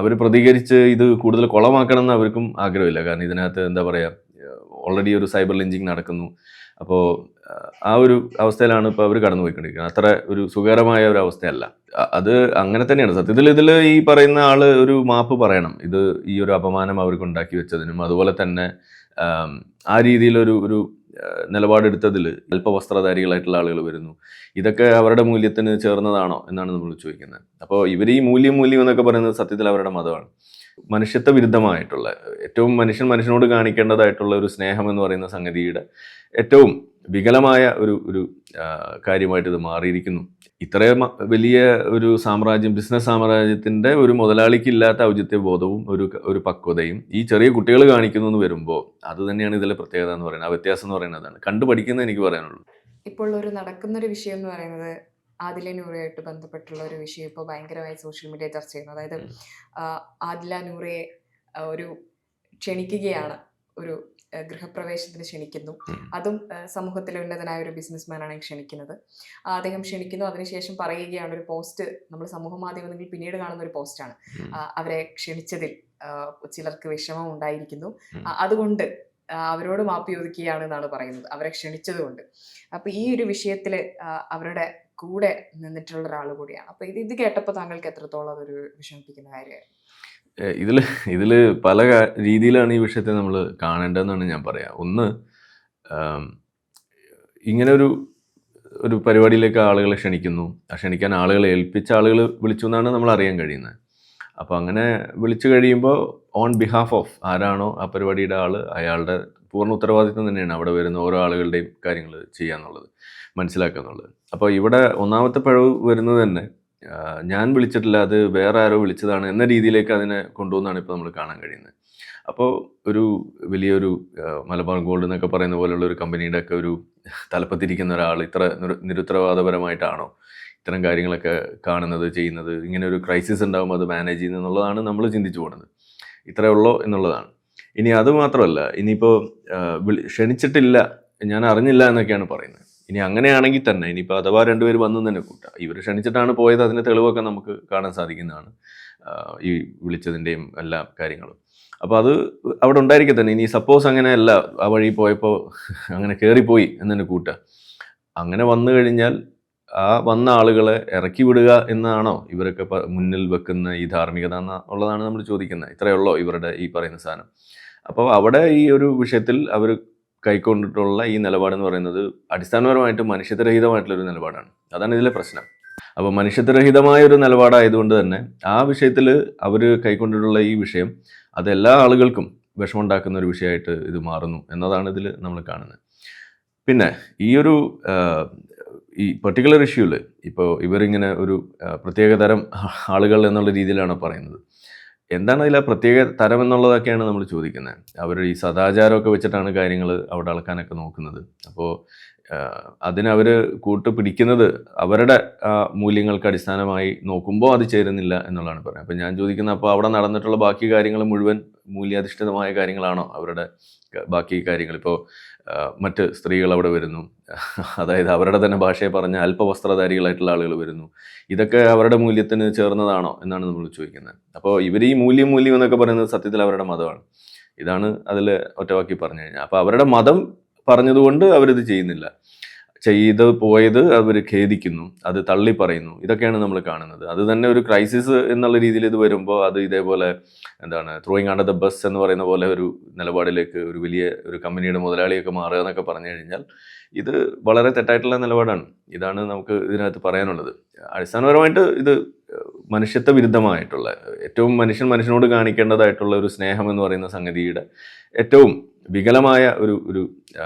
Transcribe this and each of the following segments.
അവർ പ്രതികരിച്ച് ഇത് കൂടുതൽ കുളമാക്കണം എന്ന് അവർക്കും ആഗ്രഹമില്ല. കാരണം ഇതിനകത്ത് എന്താ പറയുക, ഓൾറെഡി ഒരു സൈബർ ലിഞ്ചിങ് നടക്കുന്നു. അപ്പോൾ ആ ഒരു അവസ്ഥയിലാണ് ഇപ്പോൾ അവർ കടന്നു പോയിക്കൊണ്ടിരിക്കുന്നത്. അത്ര ഒരു സുഖകരമായ ഒരു അവസ്ഥയല്ല. അത് അങ്ങനെ തന്നെയാണ്. സത്യത്തിൽ ഇതിൽ ഈ പറയുന്ന ആള് ഒരു മാപ്പ് പറയണം. ഇത് ഈ ഒരു അപമാനം അവർക്ക് ഉണ്ടാക്കി വെച്ചതിനും അതുപോലെ തന്നെ ആ രീതിയിലൊരു ഒരു നിലപാടെടുത്തതിൽ അല്പവസ്ത്രധാരികളായിട്ടുള്ള ആളുകൾ വരുന്നു. ഇതൊക്കെ അവരുടെ മൂല്യത്തിന് ചേർന്നതാണോ എന്നാണ് നമ്മൾ ചോദിക്കുന്നത്. അപ്പോൾ ഇവർ ഈ മൂല്യം എന്നൊക്കെ പറയുന്നത് സത്യത്തിൽ അവരുടെ മതമാണ്. മനുഷ്യത്വ വിരുദ്ധമായിട്ടുള്ള, ഏറ്റവും മനുഷ്യൻ മനുഷ്യനോട് കാണിക്കേണ്ടതായിട്ടുള്ള ഒരു സ്നേഹം എന്ന് പറയുന്ന സംഗതിയുടെ ഏറ്റവും വികലമായ ഒരു ഒരു കാര്യമായിട്ട് ഇത് മാറിയിരിക്കുന്നു. ഇത്രയും വലിയ ഒരു സാമ്രാജ്യം, ബിസിനസ് സാമ്രാജ്യത്തിൻ്റെ ഒരു മുതലാളിക്ക് ഇല്ലാത്ത ഔചിത്യ ബോധവും ഒരു പക്വതയും ഈ ചെറിയ കുട്ടികൾ കാണിക്കുന്നു എന്ന് വരുമ്പോൾ അത് തന്നെയാണ് ഇതിലെ പ്രത്യേകത എന്ന് പറയുന്നത്. ആ വ്യത്യാസം എന്ന് പറയുന്നതാണ് കണ്ടുപഠിക്കുന്നത് എനിക്ക് പറയാനുള്ളൂ. ഇപ്പോൾ ഒരു നടക്കുന്നൊരു വിഷയം എന്ന് പറയുന്നത് ആദില നൂറയായിട്ട് ബന്ധപ്പെട്ടുള്ള ഒരു വിഷയം ഇപ്പോൾ ഭയങ്കരമായി സോഷ്യൽ മീഡിയ ചർച്ച ചെയ്യുന്നു. അതായത് ആദില നൂറയെ ഒരു ക്ഷണിക്കുകയാണ്, ഒരു ഗൃഹപ്രവേശത്തിന് ക്ഷണിക്കുന്നു. അതും സമൂഹത്തിലെ ഉന്നതനായ ഒരു ബിസിനസ്മാനാണ് ക്ഷണിക്കുന്നത്. അദ്ദേഹം ക്ഷണിക്കുന്നു. അതിനുശേഷം പറയുകയാണ്, ഒരു പോസ്റ്റ് നമ്മൾ സമൂഹ മാധ്യമങ്ങളിൽ പിന്നീട് കാണുന്ന ഒരു പോസ്റ്റാണ്. അവരെ ക്ഷണിച്ചതിൽ ചിലർക്ക് വിഷമം ഉണ്ടായിരിക്കുന്നു, അതുകൊണ്ട് അവരോട് മാപ്പ് ചോദിക്കുകയാണ് എന്നാണ് പറയുന്നത്, അവരെ ക്ഷണിച്ചതുകൊണ്ട്. അപ്പൊ ഈ ഒരു വിഷയത്തില് അവരുടെ കൂടെ നിന്നിട്ടുള്ള ഒരാൾ കൂടിയാണ്. അപ്പൊ ഇത് കേട്ടപ്പോൾ താങ്കൾക്ക് എത്രത്തോളം അതൊരു വിഷമിപ്പിക്കുന്ന കാര്യമായിരുന്നു? ഇതില് പല രീതിയിലാണ് ഈ വിഷയത്തെ നമ്മൾ കാണേണ്ടതെന്നാണ് ഞാൻ പറയാം. ഒന്ന്, ഇങ്ങനെ ഒരു പരിപാടിയിലേക്ക് ആളുകളെ ക്ഷണിക്കുന്നു. ക്ഷണിക്കാൻ ആളുകളെ ഏൽപ്പിച്ച ആളുകൾ വിളിച്ചു എന്നാണ് നമ്മൾ അറിയാൻ കഴിയുന്നത്. അപ്പോൾ അങ്ങനെ വിളിച്ചു കഴിയുമ്പോൾ ഓൺ ബിഹാഫ് ഓഫ് ആരാണോ ആ പരിപാടിയുടെ ആൾ, അയാളുടെ പൂർണ്ണ ഉത്തരവാദിത്വം തന്നെയാണ് അവിടെ വരുന്ന ഓരോ ആളുകളുടെയും കാര്യങ്ങൾ ചെയ്യാന്നുള്ളത്, മനസ്സിലാക്കുക എന്നുള്ളത്. അപ്പോൾ ഇവിടെ ഒന്നാമത്തെ പിഴവ് വരുന്നത് തന്നെ ഞാൻ വിളിച്ചിട്ടില്ല, അത് വേറെ ആരോ വിളിച്ചതാണ് എന്ന രീതിയിലേക്ക് അതിനെ കൊണ്ടുപോകുന്നതാണ് ഇപ്പോൾ നമ്മൾ കാണാൻ കഴിയുന്നത്. അപ്പോൾ ഒരു വലിയൊരു മലബാർ ഗോൾഡ് എന്നൊക്കെ പറയുന്ന പോലെയുള്ള ഒരു കമ്പനിയുടെ ഒക്കെ ഒരു തലപ്പത്തിരിക്കുന്ന ഒരാൾ ഇത്ര നിരുത്തരവാദപരമായിട്ടാണോ ഇത്തരം കാര്യങ്ങളൊക്കെ കാണുന്നത്, ചെയ്യുന്നത്? ഇങ്ങനെ ഒരു ക്രൈസിസ് ഉണ്ടാകുമ്പോൾ അത് മാനേജ് ചെയ്യുന്നത് എന്നുള്ളതാണ് നമ്മൾ ചിന്തിച്ചു പോകുന്നത്. ഇത്രയേ ഉള്ളൂ എന്നുള്ളതാണ്. ഇനി അത് മാത്രമല്ല, ഇനിയിപ്പോൾ ക്ഷണിച്ചിട്ടില്ല, ഞാൻ അറിഞ്ഞില്ല എന്നൊക്കെയാണ് പറയുന്നത്. ഇനി അങ്ങനെയാണെങ്കിൽ തന്നെ ഇനിയിപ്പോൾ അഥവാ രണ്ടുപേർ വന്നു തന്നെ കൂട്ടാം, ഇവർ ക്ഷണിച്ചിട്ടാണ് പോയത്, അതിൻ്റെ തെളിവൊക്കെ നമുക്ക് കാണാൻ സാധിക്കുന്നതാണ്, ഈ വിളിച്ചതിൻ്റെയും എല്ലാ കാര്യങ്ങളും. അപ്പോൾ അത് അവിടെ ഉണ്ടായിരിക്കെ തന്നെ. ഇനി സപ്പോസ് അങ്ങനെയല്ല, ആ വഴി പോയപ്പോൾ അങ്ങനെ കയറിപ്പോയി എന്ന് തന്നെ കൂട്ടുക. അങ്ങനെ വന്നു കഴിഞ്ഞാൽ ആ വന്ന ആളുകളെ ഇറക്കി വിടുക എന്നാണോ ഇവരൊക്കെ മുന്നിൽ വെക്കുന്ന ഈ ധാർമ്മികത എന്നുള്ളതാണ് നമ്മൾ ചോദിക്കുന്നത്. ഇത്രയേ ഉള്ളോ ഇവരുടെ ഈ പറയുന്ന സാധനം? അപ്പോൾ അവിടെ ഈ ഒരു വിഷയത്തിൽ അവർ കൈക്കൊണ്ടിട്ടുള്ള ഈ നിലപാടെന്ന് പറയുന്നത് അടിസ്ഥാനപരമായിട്ട് മനുഷ്യത്വരഹിതമായിട്ടുള്ളൊരു നിലപാടാണ്. അതാണ് ഇതിലെ പ്രശ്നം. അപ്പോൾ മനുഷ്യത്വരഹിതമായ ഒരു നിലപാടായതുകൊണ്ട് തന്നെ ആ വിഷയത്തിൽ അവർ കൈക്കൊണ്ടിട്ടുള്ള ഈ വിഷയം അത് എല്ലാ ആളുകൾക്കും വിഷമമുണ്ടാക്കുന്ന ഒരു വിഷയമായിട്ട് ഇത് മാറുന്നു എന്നതാണ് ഇതിൽ നമ്മൾ കാണുന്നത്. പിന്നെ ഈ പെർട്ടിക്കുലർ ഇഷ്യൂവിൽ ഇപ്പോൾ ഇവരിങ്ങനെ ഒരു പ്രത്യേകതരം ആളുകൾ എന്നുള്ള രീതിയിലാണ് പറയുന്നത്. എന്താണ് അതിൽ ആ പ്രത്യേക തരം എന്നുള്ളതൊക്കെയാണ് നമ്മൾ ചോദിക്കുന്നത്. അവർ ഈ സദാചാരമൊക്കെ വെച്ചിട്ടാണ് കാര്യങ്ങൾ അവിടെ അളക്കാനൊക്കെ നോക്കുന്നത്. അപ്പോൾ അതിനവർ പിടിക്കുന്നത് അവരുടെ മൂല്യങ്ങൾക്ക് അടിസ്ഥാനമായി നോക്കുമ്പോൾ അത് ചേരുന്നില്ല എന്നുള്ളതാണ് പറയുന്നത്. അപ്പോൾ ഞാൻ ചോദിക്കുന്നത്, അപ്പോൾ അവിടെ നടന്നിട്ടുള്ള ബാക്കി കാര്യങ്ങൾ മുഴുവൻ മൂല്യാധിഷ്ഠിതമായ കാര്യങ്ങളാണോ? അവരുടെ ബാക്കി കാര്യങ്ങൾ ഇപ്പോൾ മറ്റ് സ്ത്രീകൾ അവിടെ വരുന്നു, അതായത് അവരുടെ തന്നെ ഭാഷയെ പറഞ്ഞ അല്പവസ്ത്രധാരികളായിട്ടുള്ള ആളുകൾ വരുന്നു. ഇതൊക്കെ അവരുടെ മൂല്യത്തിന് ചേർന്നതാണോ എന്നാണ് നമ്മൾ ചോദിക്കുന്നത്. അപ്പോൾ ഇവർ ഈ മൂല്യം എന്നൊക്കെ പറയുന്നത് സത്യത്തിൽ അവരുടെ മതമാണ്. ഇതാണ് അതിൽ ഒറ്റവാക്കി പറഞ്ഞു കഴിഞ്ഞാൽ. അപ്പോൾ അവരുടെ മതം പറഞ്ഞതുകൊണ്ട് അവരിത് ചെയ്യുന്നില്ല, പോയത് അവർ ഖേദിക്കുന്നു, അത് തള്ളി പറയുന്നു. ഇതൊക്കെയാണ് നമ്മൾ കാണുന്നത്. അത് തന്നെ ഒരു ക്രൈസിസ് എന്നുള്ള രീതിയിൽ ഇത് വരുമ്പോൾ അത് ഇതേപോലെ ത്രോയിങ് അണ്ടർ ദ ബസ് എന്ന് പറയുന്ന പോലെ ഒരു നിലപാടിലേക്ക് ഒരു വലിയ ഒരു കമ്പനിയുടെ മുതലാളിയൊക്കെ മാറുക എന്നൊക്കെ പറഞ്ഞു കഴിഞ്ഞാൽ ഇത് വളരെ തെറ്റായിട്ടുള്ള നിലപാടാണ്. ഇതാണ് നമുക്ക് ഇതിനകത്ത് പറയാനുള്ളത്. അടിസ്ഥാനപരമായിട്ട് ഇത് മനുഷ്യത്വ വിരുദ്ധമായിട്ടുള്ള, ഏറ്റവും മനുഷ്യൻ മനുഷ്യനോട് കാണിക്കേണ്ടതായിട്ടുള്ള ഒരു സ്നേഹം എന്ന് പറയുന്ന സംഗതിയുടെ ഏറ്റവും വികലമായ ഒരു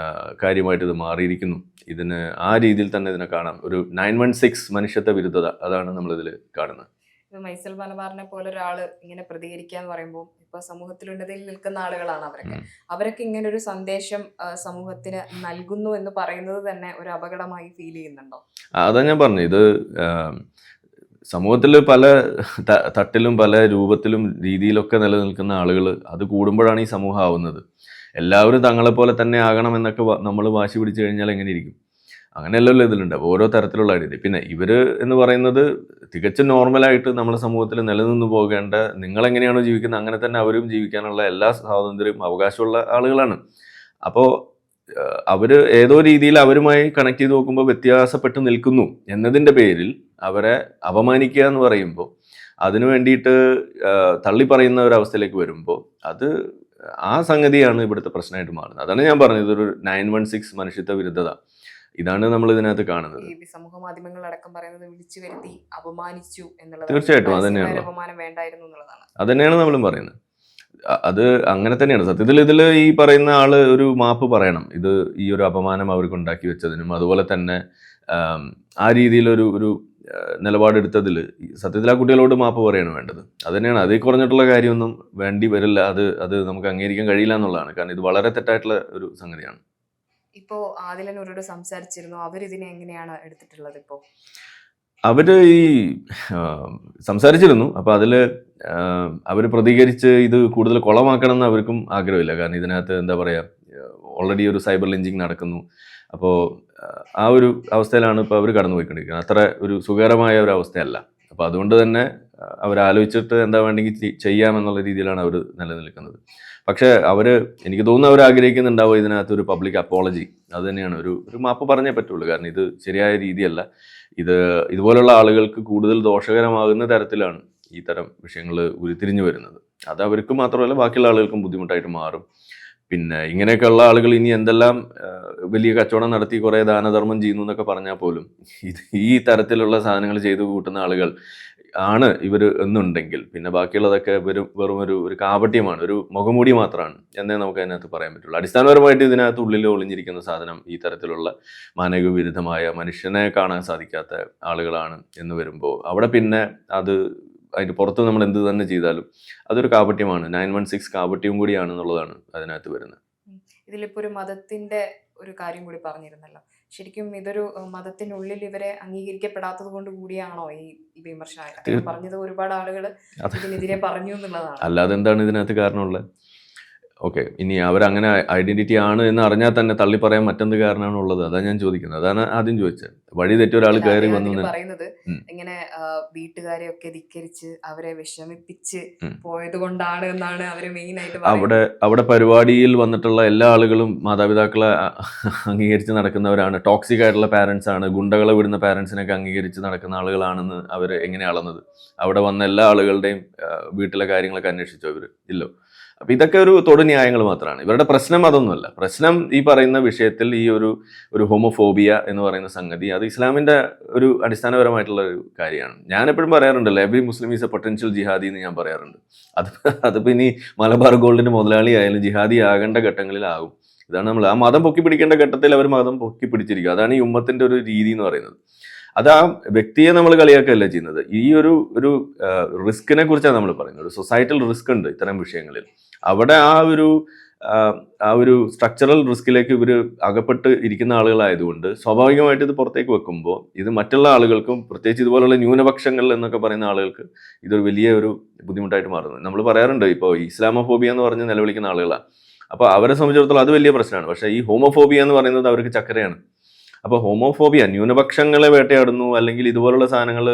കാര്യമായിട്ട് ഇത് മാറിയിരിക്കുന്നു. ഇതിന് ആ രീതിയിൽ തന്നെ ഇതിനെ കാണാം. ഒരു 916 മനുഷ്യത്വ വിരുദ്ധത, അതാണ് നമ്മളിതിൽ കാണുന്നത്. ഇപ്പൊ മൈസൽ മലബാറിനെ പോലെ ഒരാള് ഇങ്ങനെ പ്രതികരിക്കുക എന്ന് പറയുമ്പോൾ ഇപ്പൊ സമൂഹത്തിലുന്നതിൽ നിൽക്കുന്ന ആളുകളാണ് അവരൊക്കെ ഇങ്ങനെ ഒരു സന്ദേശം സമൂഹത്തിന് നൽകുന്നു എന്ന് പറയുന്നത് തന്നെ ഒരു അപകടമായി ഫീൽ ചെയ്യുന്നുണ്ടോ? അതാ ഞാൻ പറഞ്ഞു, ഇത് സമൂഹത്തിൽ പല തട്ടിലും പല രൂപത്തിലും രീതിയിലൊക്കെ നിലനിൽക്കുന്ന ആളുകൾ അത് കൂടുമ്പോഴാണ് ഈ സമൂഹം ആവുന്നത്. എല്ലാവരും തങ്ങളെപ്പോലെ തന്നെ ആകണം എന്നൊക്കെ നമ്മൾ വാശി പിടിച്ചു കഴിഞ്ഞാൽ എങ്ങനെ ഇരിക്കും? അങ്ങനെയല്ലല്ലോ ഇതിലുണ്ട്. അപ്പോൾ ഓരോ തരത്തിലുള്ള ഐഡന്റിറ്റി. പിന്നെ ഇവര് എന്ന് പറയുന്നത് തികച്ചും നോർമലായിട്ട് നമ്മുടെ സമൂഹത്തിൽ നിലനിന്ന് പോകേണ്ട, നിങ്ങളെങ്ങനെയാണോ ജീവിക്കുന്നത് അങ്ങനെ തന്നെ അവരും ജീവിക്കാനുള്ള എല്ലാ സ്വാതന്ത്ര്യവും അവകാശമുള്ള ആളുകളാണ്. അപ്പോൾ അവര് ഏതോ രീതിയിൽ അവരുമായി കണക്ട് ചെയ്ത് നോക്കുമ്പോൾ വ്യത്യാസപ്പെട്ട് നിൽക്കുന്നു എന്നതിൻ്റെ പേരിൽ അവരെ അപമാനിക്കുക എന്ന് പറയുമ്പോൾ, അതിനു വേണ്ടിയിട്ട് തള്ളി പറയുന്ന ഒരവസ്ഥയിലേക്ക് വരുമ്പോൾ അത് ആ സംഗതിയാണ് ഇവിടുത്തെ പ്രശ്നമായിട്ട് മാറുന്നത്. അതാണ് ഞാൻ പറഞ്ഞത്, ഇതൊരു 916 മനുഷ്യത്വ വിരുദ്ധത. ഇതാണ് നമ്മൾ ഇതിനകത്ത് കാണുന്നത്. ഈ സമൂഹ മാധ്യമങ്ങൾ അടക്കം പറയുന്നത് വിളിച്ചു വരുത്തി അപമാനിച്ചു എന്നുള്ളത് തീർച്ചയായിട്ടും അത് തന്നെയാണ്. അപമാനം വേണ്ടായിരുന്നു എന്നുള്ളതാണ്. അത് തന്നെയാണ് നമ്മളും പറയുന്നത്. അത് അങ്ങനെ തന്നെയാണ്. സത്യത്തിൽ ഇതിൽ ഈ പറയുന്ന ആള് ഒരു മാപ്പ് പറയണം. ഇത് ഈ ഒരു അപമാനം അവർക്ക് ഉണ്ടാക്കി വെച്ചതിനും അതുപോലെ തന്നെ ആ രീതിയിലൊരു ഒരു നിലപാടെടുത്തതിൽ സത്യത്തിൽ ആ കുട്ടികളോട് മാപ്പ് പറയാണ് വേണ്ടത്. അത് തന്നെയാണ്. അതിൽ കുറഞ്ഞിട്ടുള്ള കാര്യമൊന്നും വേണ്ടി വരില്ല. അത് നമുക്ക് അംഗീകരിക്കാൻ കഴിയില്ല എന്നുള്ളതാണ്. കാരണം ഇത് വളരെ തെറ്റായിട്ടുള്ള ഒരു സംഗതിയാണ്. ഇപ്പോ ആദിലനൂരോട് സംസാരിച്ചിരുന്നു, അവരിതിനെ എങ്ങനെയാണ് എടുത്തിട്ടുള്ളത്? ഇപ്പോൾ അവര് ഈ സംസാരിച്ചിരുന്നു. അപ്പോൾ അതിൽ അവർ പ്രതികരിച്ച് ഇത് കൂടുതൽ കുളമാക്കണം എന്ന് അവർക്കും ആഗ്രഹമില്ല. കാരണം ഇതിനകത്ത് എന്താ പറയുക, ഓൾറെഡി ഒരു സൈബർ ലിഞ്ചിങ് നടക്കുന്നു. അപ്പോൾ ആ ഒരു അവസ്ഥയിലാണ് ഇപ്പോൾ അവർ കടന്നു പോയിക്കൊണ്ടിരിക്കുന്നത്. അത്ര ഒരു സുഖകരമായ ഒരു അവസ്ഥയല്ല. അപ്പോൾ അതുകൊണ്ട് തന്നെ അവരാലോചിച്ചിട്ട് എന്താ വേണമെങ്കിൽ ചെയ്യാമെന്നുള്ള രീതിയിലാണ് അവർ നിലനിൽക്കുന്നത്. പക്ഷേ എനിക്ക് തോന്നുന്നു അവർ ആഗ്രഹിക്കുന്നുണ്ടാവും ഇതിനകത്ത് ഒരു പബ്ലിക് അപ്പോളജി. അത് തന്നെയാണ്, ഒരു മാപ്പ് പറഞ്ഞേ പറ്റുള്ളൂ. കാരണം ഇത് ശരിയായ രീതിയല്ല. ഇതുപോലുള്ള ആളുകൾക്ക് കൂടുതൽ ദോഷകരമാകുന്ന തരത്തിലാണ് ഈ തരം വിഷയങ്ങൾ ഉരുത്തിരിഞ്ഞു വരുന്നത്. അത് അവർക്ക് മാത്രമല്ല ബാക്കിയുള്ള ആളുകൾക്കും ബുദ്ധിമുട്ടായിട്ട് മാറും. പിന്നെ ഇങ്ങനെയൊക്കെയുള്ള ആളുകൾ ഇനി എന്തെല്ലാം വലിയ കച്ചവടം നടത്തി കുറേ ദാനധർമ്മം ചെയ്യുന്നു എന്നൊക്കെ പറഞ്ഞാൽ പോലും ഈ തരത്തിലുള്ള സാധനങ്ങൾ ചെയ്തു കൂട്ടുന്ന ആളുകൾ ആണ് ഇവർ എന്നുണ്ടെങ്കിൽ പിന്നെ ബാക്കിയുള്ളതൊക്കെ വെറും ഒരു കാപട്യമാണ്, ഒരു മുഖംമൂടി മാത്രമാണ് എന്നേ നമുക്ക് അതിനകത്ത് പറയാൻ പറ്റുള്ളൂ. അടിസ്ഥാനപരമായിട്ട് ഇതിനകത്ത് ഉള്ളിൽ ഒളിഞ്ഞിരിക്കുന്ന സാധനം ഈ തരത്തിലുള്ള മാനവിക വിരുദ്ധമായ, മനുഷ്യനെ കാണാൻ സാധിക്കാത്ത ആളുകളാണ് എന്ന് വരുമ്പോൾ അവിടെ പിന്നെ അതിൻ്റെ പുറത്ത് നമ്മൾ എന്ത് തന്നെ ചെയ്താലും അതൊരു കാപട്യമാണ്. 916 കാപട്യവും കൂടിയാണെന്നുള്ളതാണ് അതിനകത്ത് വരുന്നത്. ഇതിലിപ്പോ ഒരു മതത്തിന്റെ ഒരു കാര്യം കൂടി പറഞ്ഞിരുന്നല്ലോ. ശരിക്കും ഇതൊരു മതത്തിനുള്ളിൽ ഇവരെ അംഗീകരിക്കപ്പെടാത്തത് കൊണ്ട് കൂടിയാണോ ഈ വിമർശനം പറഞ്ഞത്? ഒരുപാട് ആളുകൾ ഇതിനെതിരെ പറഞ്ഞു എന്നുള്ളതാണ്. അല്ലാതെ എന്താണ് ഇതിനകത്ത് കാരണമുള്ളത്? ഓക്കെ, ഇനി അവരങ്ങനെ ഐഡന്റിറ്റി ആണ് എന്ന് അറിഞ്ഞാൽ തന്നെ തള്ളി പറയാൻ മറ്റെന്ത് കാരണമാണ് ഉള്ളത്? അതാണ് ഞാൻ ചോദിക്കുന്നത്. അതാണ് ആദ്യം ചോദിച്ചത്. വഴി തെറ്റി ഒരാൾ കയറി വന്നു പറയുന്നത് ഇങ്ങനെ വീട്ടുകാരെ ഒക്കെ ധിക്കരിച്ച് അവരെ വിഷമിപ്പിച്ച് പോയത് കൊണ്ടാണ് എന്നാണ് അവര് മെയിൻ ആയിട്ട് അവിടെ പരിപാടിയിൽ വന്നിട്ടുള്ള എല്ലാ ആളുകളും മാതാപിതാക്കളെ അംഗീകരിച്ച് നടക്കുന്നവരാണ്. ടോക്സിക് ആയിട്ടുള്ള പാരന്റ്സ് ആണ്. ഗുണ്ടകളെ വിടുന്ന പാരന്റ്സിനൊക്കെ അംഗീകരിച്ച് നടക്കുന്ന ആളുകളാണെന്ന് അവർ എങ്ങനെ അളന്നത്? അവിടെ വന്ന എല്ലാ ആളുകളുടെയും വീട്ടിലെ കാര്യങ്ങളൊക്കെ അന്വേഷിച്ചോ ഇവർ? ഇല്ലോ. അപ്പം ഇതൊക്കെ ഒരു തൊടു ന്യായങ്ങൾ മാത്രമാണ്. ഇവരുടെ പ്രശ്നം അതൊന്നുമല്ല. പ്രശ്നം ഈ പറയുന്ന വിഷയത്തിൽ ഈ ഒരു ഹോമോഫോബിയ എന്ന് പറയുന്ന സംഗതി, അത് ഇസ്ലാമിൻ്റെ ഒരു അടിസ്ഥാനപരമായിട്ടുള്ള ഒരു കാര്യമാണ്. ഞാൻ എപ്പോഴും പറയാറുണ്ടല്ലോ, every Muslim is a potential jihadi എന്ന് ഞാൻ പറയാറുണ്ട്. അതിപ്പോൾ ഇനി മലബാർ ഗോൾഡിൻ്റെ മുതലാളി ആയാലും ജിഹാദി ആകേണ്ട ഘട്ടങ്ങളിലാകും. ഇതാണ് നമ്മൾ ആ മതം പൊക്കി പിടിക്കേണ്ട ഘട്ടത്തിൽ അവർ മതം പൊക്കി പിടിച്ചിരിക്കുക. അതാണ് ഈ ഉമ്മത്തിൻ്റെ ഒരു രീതി എന്ന് പറയുന്നത്. അത് ആ വ്യക്തിയെ നമ്മൾ കളിയാക്കുകയല്ല ചെയ്യുന്നത്. ഈ ഒരു റിസ്കിനെ കുറിച്ചാണ് നമ്മൾ പറയുന്നത്. ഒരു സൊസൈറ്റൽ റിസ്ക് ഉണ്ട് ഇത്തരം വിഷയങ്ങളിൽ. അവിടെ ആ ഒരു സ്ട്രക്ചറൽ റിസ്കിലേക്ക് ഇവർ അകപ്പെട്ട് ഇരിക്കുന്ന ആളുകളായതുകൊണ്ട് സ്വാഭാവികമായിട്ട് ഇത് പുറത്തേക്ക് വെക്കുമ്പോൾ ഇത് മറ്റുള്ള ആളുകൾക്കും, പ്രത്യേകിച്ച് ഇതുപോലുള്ള ന്യൂനപക്ഷങ്ങൾ എന്നൊക്കെ പറയുന്ന ആളുകൾക്ക് ഇതൊരു വലിയ ഒരു ബുദ്ധിമുട്ടായിട്ട് മാറുന്നത്. നമ്മൾ പറയാറുണ്ട്, ഇപ്പോൾ ഇസ്ലാമോഫോബിയ എന്ന് പറഞ്ഞ് നിലവിളിക്കുന്ന ആളുകളാണ്. അപ്പോൾ അവരെ സംബന്ധിച്ചിടത്തോളം അത് വലിയ പ്രശ്നമാണ്. പക്ഷേ ഈ ഹോമോഫോബിയ എന്ന് പറയുന്നത് അവർക്ക് ചക്കരയാണ്. അപ്പോൾ ഹോമോഫോബിയ ന്യൂനപക്ഷങ്ങളെ വേട്ടയാടുന്നു, അല്ലെങ്കിൽ ഇതുപോലുള്ള സാധനങ്ങൾ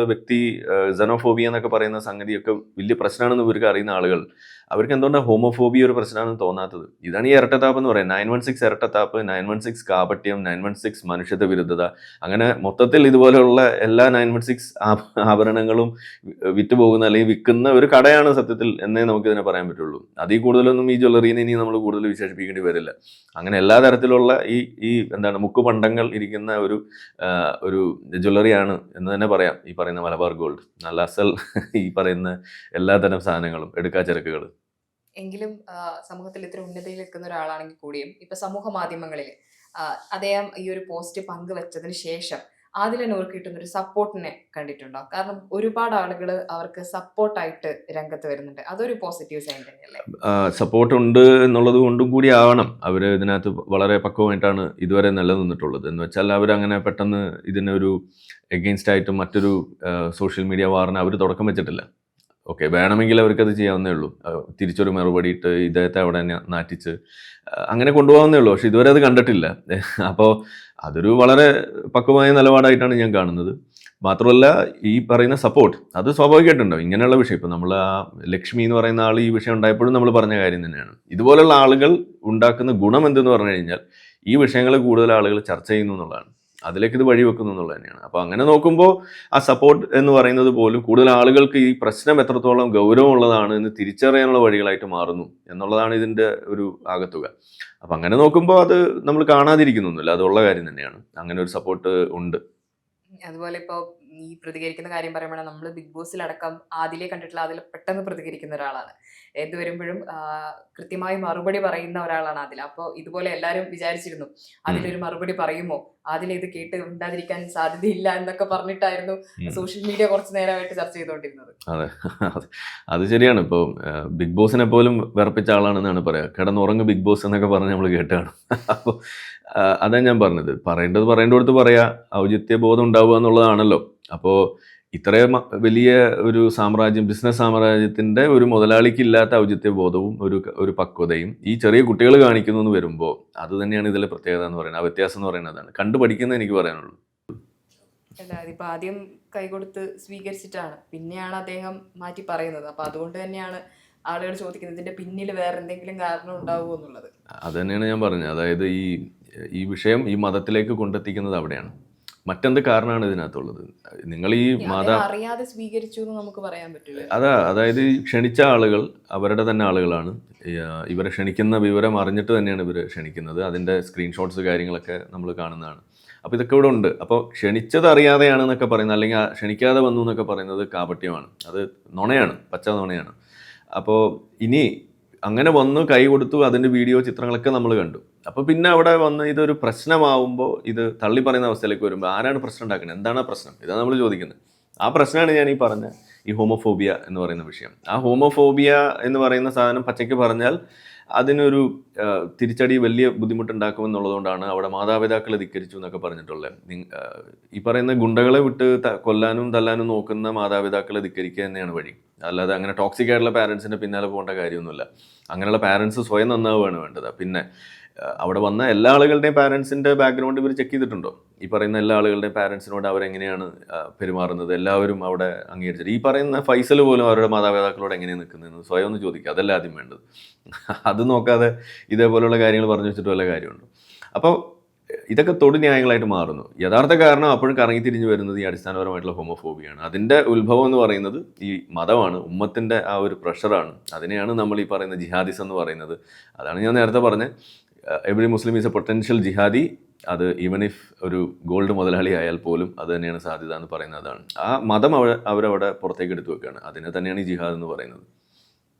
സെനോഫോബിയ എന്നൊക്കെ പറയുന്ന സംഗതിയൊക്കെ വലിയ പ്രശ്നമാണെന്ന് ഇവർക്ക് അറിയുന്ന ആളുകൾ അവർക്ക് എന്തുകൊണ്ടാണ് ഹോമോഫോബിയ ഒരു പ്രശ്നമാണെന്ന് തോന്നാത്തത്? ഇതാണ് ഈ ഇരട്ടത്താപ്പ് എന്ന് പറയുന്നത്. 916 ഇരട്ടത്താപ്പ്, 916 കാപട്യം, 916 മനുഷ്യത്വ വിരുദ്ധത. അങ്ങനെ മൊത്തത്തിൽ ഇതുപോലെയുള്ള എല്ലാ 916 ആഭരണങ്ങളും വിറ്റുപോകുന്ന അല്ലെങ്കിൽ വിൽക്കുന്ന ഒരു കടയാണ് സത്യത്തിൽ എന്നേ നമുക്കിതിനെ പറയാൻ പറ്റുള്ളൂ. അതിൽ കൂടുതലൊന്നും ഈ ജ്വല്ലറീനെ ഇനി നമ്മൾ കൂടുതൽ വിശേഷിപ്പിക്കേണ്ടി വരില്ല. അങ്ങനെ എല്ലാ തരത്തിലുള്ള ഈ മുക്കുപണ്ടങ്ങൾ ഇരിക്കുന്ന ഒരു ജ്വല്ലറിയാണ് എന്ന് തന്നെ പറയാം ഈ പറയുന്ന മലബാർ ഗോൾഡ്. നല്ല അസൽ ഈ പറയുന്ന എല്ലാതരം സാധനങ്ങളും എടുക്കാച്ചരക്കുകൾ. എങ്കിലും സമൂഹത്തിൽ ഇത്ര ഉന്നതിയിൽ നിൽക്കുന്ന ഒരാളാണെങ്കിൽ കൂടിയും ഇപ്പൊ സമൂഹ മാധ്യമങ്ങളിൽ അദ്ദേഹം ഈ ഒരു പോസ്റ്റ് പങ്കുവച്ചതിന് ശേഷം ആദിലനൂർക്ക് കിട്ടുന്ന ഒരു സപ്പോർട്ടിനെ കണ്ടിട്ടുണ്ടോ? കാരണം ഒരുപാട് ആളുകൾ അവർക്ക് സപ്പോർട്ടായിട്ട് രംഗത്ത് വരുന്നുണ്ട്. അതൊരു പോസിറ്റീവ് സൈൻ തന്നെയല്ലേ? സപ്പോർട്ട് ഉണ്ട് എന്നുള്ളത് കൊണ്ടും കൂടി ആവണം അവർ ഇതിനകത്ത് വളരെ പക്വമായിട്ടാണ് ഇതുവരെ നിലനിന്നിട്ടുള്ളത്. എന്ന് വെച്ചാൽ അവരങ്ങനെ പെട്ടെന്ന് ഇതിനൊരു എഗെയിൻസ്റ്റ് ആയിട്ട് മറ്റൊരു സോഷ്യൽ മീഡിയ വാറിന് അവർ തുടക്കം വെച്ചിട്ടില്ല. ഓക്കെ, വേണമെങ്കിൽ അവർക്കത് ചെയ്യാവുന്നേ ഉള്ളൂ. തിരിച്ചൊരു മറുപടി ഇട്ട് ഇദ്ദേഹത്തെ അവിടെ നാറ്റിച്ച് അങ്ങനെ കൊണ്ടുപോകാവുന്നേ ഉള്ളൂ. പക്ഷെ ഇതുവരെ അത് കണ്ടിട്ടില്ല. അപ്പോൾ അതൊരു വളരെ പക്വമായ നിലപാടായിട്ടാണ് ഞാൻ കാണുന്നത്. മാത്രമല്ല ഈ പറയുന്ന സപ്പോർട്ട് അത് സ്വാഭാവികമായിട്ടുണ്ടാവും ഇങ്ങനെയുള്ള വിഷയം. ഇപ്പം നമ്മൾ ആ ലക്ഷ്മി എന്ന് പറയുന്ന ആൾ ഈ വിഷയം ഉണ്ടായപ്പോഴും നമ്മൾ പറഞ്ഞ കാര്യം തന്നെയാണ്. ഇതുപോലുള്ള ആളുകൾ ഉണ്ടാക്കുന്ന ഗുണം എന്തെന്ന് പറഞ്ഞു കഴിഞ്ഞാൽ ഈ വിഷയങ്ങൾ കൂടുതൽ ആളുകൾ ചർച്ച ചെയ്യുന്നു എന്നുള്ളതാണ്. അതിലേക്ക് ഇത് വഴിവെക്കുന്നു എന്നുള്ളത് തന്നെയാണ്. അപ്പോൾ അങ്ങനെ നോക്കുമ്പോൾ ആ സപ്പോർട്ട് എന്ന് പറയുന്നത് പോലും കൂടുതൽ ആളുകൾക്ക് ഈ പ്രശ്നം എത്രത്തോളം ഗൗരവമുള്ളതാണ് എന്ന് തിരിച്ചറിയാനുള്ള വഴികളായിട്ട് മാറുന്നു എന്നുള്ളതാണ് ഇതിൻ്റെ ഒരു ആകത്തുക. അപ്പം അങ്ങനെ നോക്കുമ്പോൾ അത് നമ്മൾ കാണാതിരിക്കുന്നൊന്നുമില്ല, അതുള്ള കാര്യം തന്നെയാണ്. അങ്ങനെ ഒരു സപ്പോർട്ട് ഉണ്ട്. അതുപോലെ ഇപ്പോൾ ഈ പ്രതികരിക്കുന്ന കാര്യം പറയുമ്പോഴാണ് നമ്മൾ ബിഗ് ബോസിലടക്കം ആദിലെ കണ്ടിട്ടുള്ള അതിൽ പെട്ടെന്ന് പ്രതികരിക്കുന്ന ഒരാളാണ്. ഏത് വരുമ്പോഴും കൃത്യമായി മറുപടി പറയുന്ന ഒരാളാണ് ആദില. അപ്പോൾ ഇതുപോലെ എല്ലാവരും വിചാരിച്ചിരുന്നു അതിലൊരു മറുപടി പറയുമോ, ആദില ഇത് കേട്ട് ഉണ്ടാതിരിക്കാൻ സാധ്യതയില്ല എന്നൊക്കെ പറഞ്ഞിട്ടായിരുന്നു സോഷ്യൽ മീഡിയ കുറച്ച് നേരമായിട്ട് ചർച്ച ചെയ്തുകൊണ്ടിരുന്നത്. അതെ, അത് ശരിയാണ്. ഇപ്പോൾ ബിഗ് ബോസിനെ പോലും വിറപ്പിച്ച ആളാണെന്നാണ് പറയുക. കിടന്നുറങ്ങ് ബിഗ് ബോസ് എന്നൊക്കെ പറഞ്ഞ് നമ്മൾ കേട്ടാണ്. അപ്പോൾ അതാ ഞാൻ പറഞ്ഞത്, പറയേണ്ടടുത്ത് പറയാ, ഔചിത്യ ബോധം ഉണ്ടാവുക എന്നുള്ളതാണല്ലോ. അപ്പോൾ ഇത്രയും വലിയ ഒരു സാമ്രാജ്യം, ബിസിനസ് സാമ്രാജ്യത്തിൻ്റെ ഒരു മുതലാളിക്ക് ഇല്ലാത്ത ഔചിത്യ ബോധവും ഒരു പക്വതയും ഈ ചെറിയ കുട്ടികൾ കാണിക്കുന്നു എന്ന് വരുമ്പോൾ അത് തന്നെയാണ് ഇതിലെ പ്രത്യേകത എന്ന് പറയുന്നത്. ആ വ്യത്യാസം എന്ന് പറയുന്നത് അതാണ്. കണ്ടുപഠിക്കുന്നത് എനിക്ക് പറയാനുള്ളൂ. അല്ല, അതിപ്പോ ആദ്യം കൈകൊടുത്ത് സ്വീകരിച്ചിട്ടാണ്, പിന്നെയാണ് അദ്ദേഹം മാറ്റി പറയുന്നത്. അപ്പൊ അതുകൊണ്ട് തന്നെയാണ് ആളുകൾ ചോദിക്കുന്നത് ഇതിന്റെ പിന്നിൽ വേറെ എന്തെങ്കിലും കാരണം ഉണ്ടാവുമോ എന്നുള്ളത്. അത് തന്നെയാണ് ഞാൻ പറഞ്ഞത്. അതായത് ഈ വിഷയം ഈ മതത്തിലേക്ക് കൊണ്ടെത്തിക്കുന്നത് അവിടെയാണ്. മറ്റെന്ത് കാരണമാണ് ഇതിനകത്തുള്ളത്? നിങ്ങൾ ഈ അറിയാതെ സ്വീകരിച്ചു എന്ന് നമുക്ക് പറയാൻ പറ്റില്ല. അതായത് ക്ഷണിച്ച ആളുകൾ അവരുടെ തന്നെ ആളുകളാണ്. ഇവരെ ക്ഷണിക്കുന്ന വിവരം അറിഞ്ഞിട്ട് തന്നെയാണ് ഇവർ ക്ഷണിക്കുന്നത്. അതിൻ്റെ സ്ക്രീൻഷോട്ട്സ് കാര്യങ്ങളൊക്കെ നമ്മൾ കാണുന്നതാണ്. അപ്പോൾ ഇതൊക്കെ ഇവിടെ ഉണ്ട്. അപ്പോൾ ക്ഷണിച്ചത് അറിയാതെയാണെന്നൊക്കെ പറയുന്നത്, അല്ലെങ്കിൽ ക്ഷണിക്കാതെ വന്നു എന്നൊക്കെ പറയുന്നത് കാപട്യമാണ്. അത് നുണയാണ്, പച്ച നുണയാണ്. അപ്പോൾ ഇനി അങ്ങനെ വന്നു കൈ കൊടുത്തു, അതിൻ്റെ വീഡിയോ ചിത്രങ്ങളൊക്കെ നമ്മൾ കണ്ടു. അപ്പോൾ പിന്നെ അവിടെ വന്ന് ഇതൊരു പ്രശ്നമാവുമ്പോൾ, ഇത് തള്ളി പറയുന്ന അവസ്ഥയിലേക്ക് വരുമ്പോൾ ആരാണ് പ്രശ്നം ഉണ്ടാക്കുന്നത്? എന്താണ് ആ പ്രശ്നം? ഇതാണ് നമ്മൾ ചോദിക്കുന്നത്. ആ പ്രശ്നമാണ് ഞാൻ ഈ പറഞ്ഞ ഈ ഹോമോഫോബിയ എന്ന് പറയുന്ന വിഷയം. ആ ഹോമോഫോബിയ എന്ന് പറയുന്ന സാധനം പച്ചയ്ക്ക് പറഞ്ഞാൽ അതിനൊരു തിരിച്ചടി വലിയ ബുദ്ധിമുട്ടുണ്ടാക്കുമെന്നുള്ളതുകൊണ്ടാണ് അവിടെ മാതാപിതാക്കളെ ധിക്കരിച്ചു എന്നൊക്കെ പറഞ്ഞിട്ടുള്ളത്. ഈ പറയുന്ന ഗുണ്ടകളെ വിട്ട് കൊല്ലാനും തല്ലാനും നോക്കുന്ന മാതാപിതാക്കളെ ധിക്കരിക്കുക തന്നെയാണ് വഴി. അല്ലാതെ അങ്ങനെ ടോക്സിക് ആയിട്ടുള്ള പാരൻസിൻ്റെ പിന്നാലെ പോകേണ്ട കാര്യമൊന്നുമില്ല. അങ്ങനെയുള്ള പാരൻസ് സ്വയം നന്നാവുകയാണ് വേണ്ടത്. പിന്നെ അവിടെ വന്ന എല്ലാ ആളുകളുടെയും പാരൻസിൻ്റെ ബാക്ക്ഗ്രൗണ്ട് ഇവർ ചെക്ക് ചെയ്തിട്ടുണ്ടോ? ഈ പറയുന്ന എല്ലാ ആളുകളുടെയും പാരൻസിനോട് അവരെങ്ങനെയാണ് പെരുമാറുന്നത്? എല്ലാവരും അവിടെ അംഗീകരിച്ചത്. ഈ പറയുന്ന ഫൈസൽ പോലും അവരുടെ മാതാപിതാക്കളോട് എങ്ങനെയാണ് നിൽക്കുന്നതെന്ന് സ്വയം ഒന്ന് ചോദിക്കുക. അതല്ല ആദ്യം വേണ്ടത്. അത് നോക്കാതെ ഇതേപോലെയുള്ള കാര്യങ്ങൾ പറഞ്ഞു വെച്ചിട്ട് വല്ല കാര്യമുണ്ട്? അപ്പോൾ ഇതൊക്കെ തൊടു ന്യായങ്ങളായിട്ട് മാറുന്നു. യഥാർത്ഥ കാരണം അപ്പോഴും കറങ്ങി തിരിഞ്ഞു വരുന്നത് ഈ അടിസ്ഥാനപരമായിട്ടുള്ള ഹോമോഫോബിയാണ്. അതിൻ്റെ ഉത്ഭവം എന്ന് പറയുന്നത് ഈ മതമാണ്, ഉമ്മത്തിൻ്റെ ആ ഒരു പ്രഷറാണ്. അതിനെയാണ് നമ്മൾ ഈ പറയുന്ന ജിഹാദിസം എന്ന് പറയുന്നത്. അതാണ് ഞാൻ നേരത്തെ പറഞ്ഞത്, every Muslim is a potential jihadi. അത് ഈവൻ ഇഫ് ഒരു ഗോൾഡ് മുതലാളി ആയാൽ പോലും അത് തന്നെയാണ് സാധ്യത എന്ന് പറയുന്നത്. അതാണ് ആ മതം അവരവിടെ പുറത്തേക്ക് എടുത്തു വെക്കുകയാണ്. അതിനെ തന്നെയാണ് ഈ ജിഹാദ് എന്ന് പറയുന്നത്.